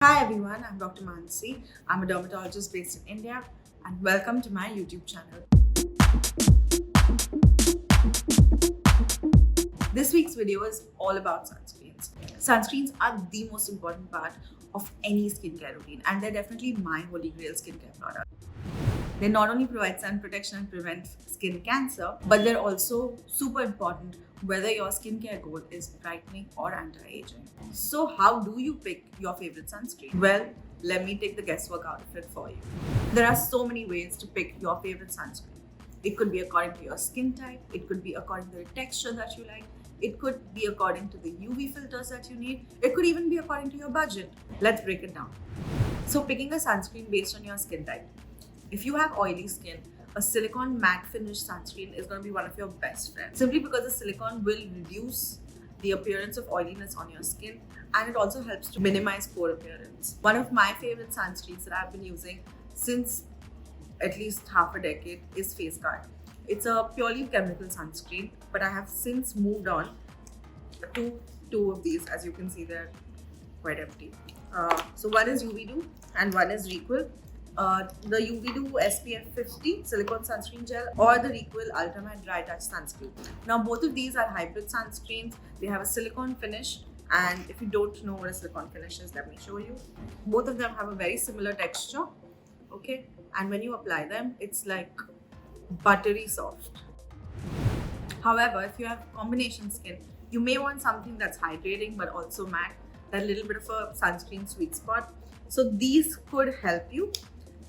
Hi everyone, I'm Dr. Mansi. I'm a dermatologist based in India and welcome to my YouTube channel. This week's video is all about sunscreens. Sunscreens are the most important part of any skincare routine and they're definitely my holy grail skincare product. They not only provide sun protection and prevent skin cancer, but they're also super important whether your skincare goal is brightening or anti-aging. So how do you pick your favorite sunscreen? Well, let me take the guesswork out of it for you. There are so many ways to pick your favorite sunscreen. It could be according to your skin type, it could be according to the texture that you like, it could be according to the UV filters that you need, it could even be according to your budget. Let's break it down. So picking a sunscreen based on your skin type. If you have oily skin, a silicone matte finish sunscreen is going to be one of your best friends. Simply because the silicone will reduce the appearance of oiliness on your skin and it also helps to minimize pore appearance. One of my favorite sunscreens that I've been using since at least half a decade is Face Guard. It's a purely chemical sunscreen, but I have since moved on to two of these. As you can see, they're quite empty. So one is UV-Dew and one is Requil. The UV-Dew SPF 50 silicone sunscreen gel or the Requil Ultra Matte Dry Touch sunscreen. Now both of these are hybrid sunscreens. They have a silicone finish, and if you don't know what a silicone finish is, let me show you. Both of them have a very similar texture, okay? And when you apply them, it's like buttery soft. However, if you have combination skin, you may want something that's hydrating but also matte, that little bit of a sunscreen sweet spot. So these could help you.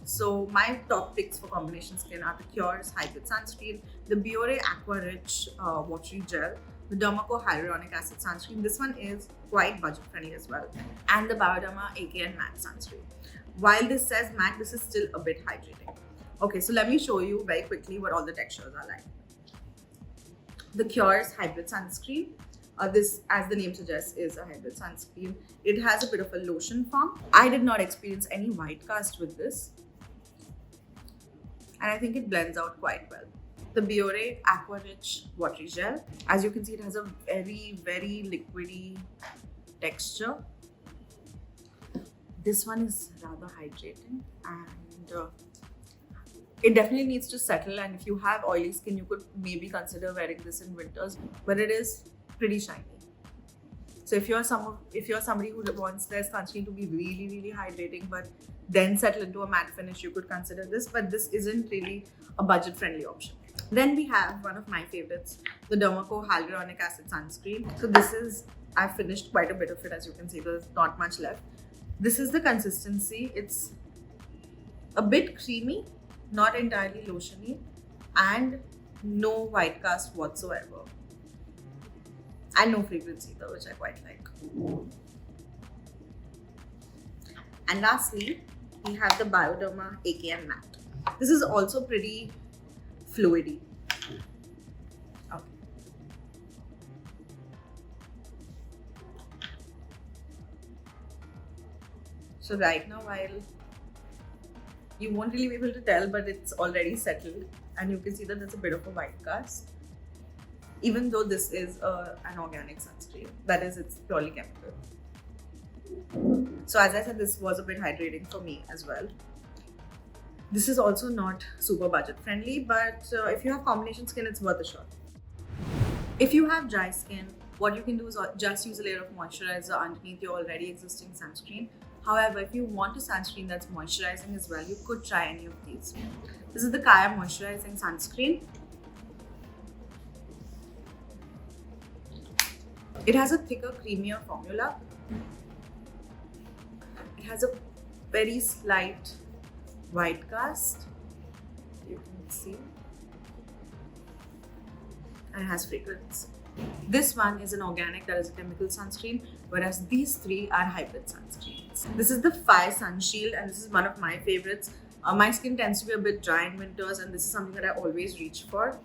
So my top picks for combination skin are the Kiehl's Hybrid Sunscreen, the Biore Aqua Rich Watery Gel, the Dermaco Hyaluronic Acid Sunscreen. This one is quite budget friendly as well, and the Bioderma AKN Matte Sunscreen. While this says matte, this is still a bit hydrating. Okay, so let me show you very quickly what all the textures are like. The Kiehl's Hybrid Sunscreen. This, as the name suggests, is a hybrid sunscreen. It has a bit of a lotion form. I did not experience any white cast with this, and I think it blends out quite well. The Biore Aqua Rich Watery Gel. As you can see, it has a very liquidy texture. This one is rather hydrating and it definitely needs to settle, and if you have oily skin, you could maybe consider wearing this in winters, but it is pretty shiny. So if you're somebody who wants their sunscreen to be really hydrating but then settle into a matte finish, you could consider this, but this isn't really a budget friendly option. Then we have one of my favorites, the Dermaco Hyaluronic Acid Sunscreen. So this is, I've finished quite a bit of it. As you can see, there's not much left. This is the consistency. It's a bit creamy, not entirely lotiony, and no white cast whatsoever. And no fragrance either, which I quite like. And lastly, we have the Bioderma AKN Matte. This is also pretty fluidy. Okay. So right now, while you won't really be able to tell, but it's already settled, and you can see that there's a bit of a white cast. Even though this is an organic sunscreen, that is, it's purely chemical. So as I said, this was a bit hydrating for me as well. This is also not super budget friendly, but if you have combination skin, it's worth a shot. If you have dry skin, what you can do is just use a layer of moisturizer underneath your already existing sunscreen. However, if you want a sunscreen that's moisturizing as well, you could try any of these. This is the Kaya Moisturizing Sunscreen. It has a thicker, creamier formula. It has a very slight white cast, you can see, and it has fragrance. This one is an organic, that is a chemical sunscreen, whereas these three are hybrid sunscreens. This is the Fire Sun Shield, and this is one of my favorites. My skin tends to be a bit dry in winters, and this is something that I always reach for.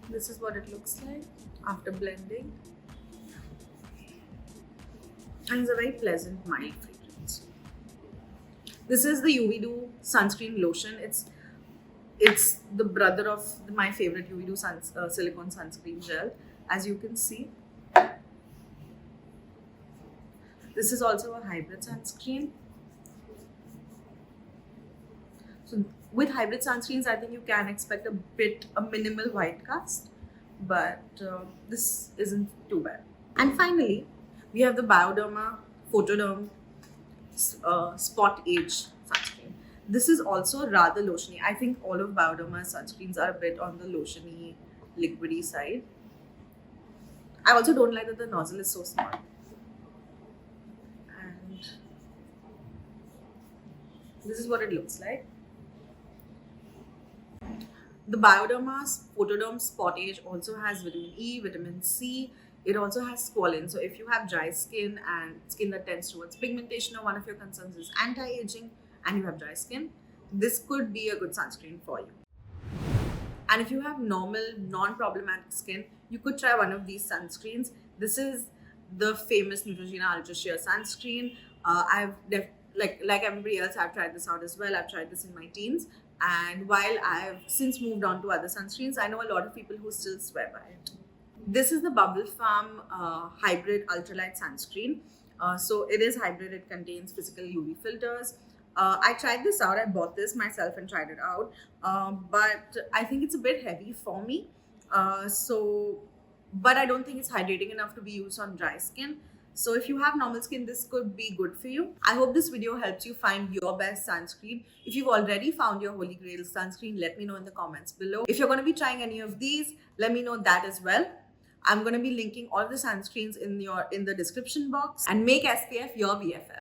This is what it looks like after blending. And it's a very pleasant, mild fragrance. This is the UV-Dew Sunscreen Lotion. It's It's the brother of my favorite UV2 silicone sunscreen gel. As you can see, this is also a hybrid sunscreen. So with hybrid sunscreens, I think you can expect a minimal white cast, but this isn't too bad. And finally, we have the Bioderma Photoderm Spot Age sunscreen. This is also rather lotiony. I think all of Bioderma's sunscreens are a bit on the lotiony, liquidy side. I also don't like that the nozzle is so small. And this is what it looks like. The Bioderma's Photoderm Spot Age also has vitamin E, vitamin C. It also has squalene. So if you have dry skin and skin that tends towards pigmentation, or one of your concerns is anti-aging and you have dry skin, this could be a good sunscreen for you. And if you have normal, non-problematic skin, you could try one of these sunscreens. This is the famous Neutrogena Ultra Sheer sunscreen. Like everybody else, I've tried this out as well. I've tried this in my teens. And while I've since moved on to other sunscreens, I know a lot of people who still swear by it. This is the Bubble Farm Hybrid Ultralight Sunscreen. So it is hybrid. It contains physical UV filters. I tried this out. I bought this myself and tried it out. But I think it's a bit heavy for me. But I don't think it's hydrating enough to be used on dry skin. So if you have normal skin, this could be good for you. I hope this video helps you find your best sunscreen. If you've already found your Holy Grail sunscreen, let me know in the comments below. If you're going to be trying any of these, let me know that as well. I'm going to be linking all the sunscreens in the description box, and make SPF your BFF.